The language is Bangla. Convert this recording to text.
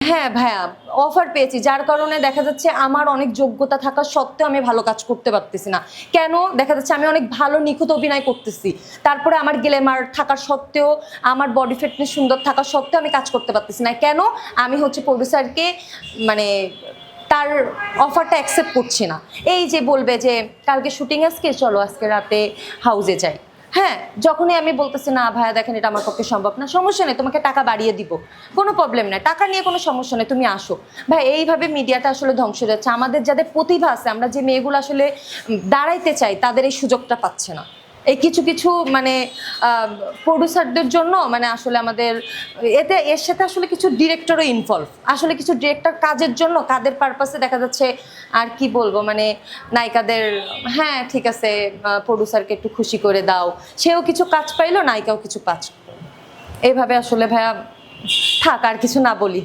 হ্যাঁ ভাইয়া, অফার পেয়েছি, যার কারণে দেখা যাচ্ছে আমার অনেক যোগ্যতা থাকা সত্ত্বেও আমি ভালো কাজ করতে পারতেছি না। কেন? দেখা যাচ্ছে আমি অনেক ভালো নিখুঁত অভিনয় করতেছি, তারপরে আমার গ্ল্যামার থাকা সত্ত্বেও, আমার বডি ফিটনেস সুন্দর থাকা সত্ত্বেও আমি কাজ করতে পারতেছি না। কেন? আমি হচ্ছে প্রডিউসারকে মানে তার অফারটা অ্যাকসেপ্ট করছি না। এই যে বলবে যে কালকে শুটিং আজকে, চলো আজকে রাতে হাউসে যাই। হ্যাঁ, যখনই আমি বলতেছি না ভাইয়া দেখেন এটা আমার পক্ষে সম্ভব না, সমস্যা নেই, তোমাকে টাকা বাড়িয়ে দিব, কোনো প্রবলেম নাই, টাকা নিয়ে কোনো সমস্যা নেই, তুমি আসো। ভাই এইভাবে মিডিয়াটা আসলে ধ্বংস হয়ে যাচ্ছে। আমাদের যাদের প্রতিভা আছে, আমরা যে মেয়েগুলো আসলে দাঁড়াইতে চাই, তাদের এই সুযোগটা পাচ্ছে না। এই কিছু কিছু মানে প্রডিউসারদের জন্য মানে আসলে আমাদের এর সাথে আসলে কিছু ডিরেক্টরও ইনভলভ। আসলে কিছু ডিরেক্টর কাজের জন্য, কাদের পারপাসে দেখা যাচ্ছে আর কি বলবো মানে নায়িকাদের, হ্যাঁ ঠিক আছে প্রডিউসারকে একটু খুশি করে দাও, সেও কিছু কাজ পাইলো, নায়িকাও কিছু কাজ। এইভাবে আসলে ভাইয়া থাক, আর কিছু না বলি।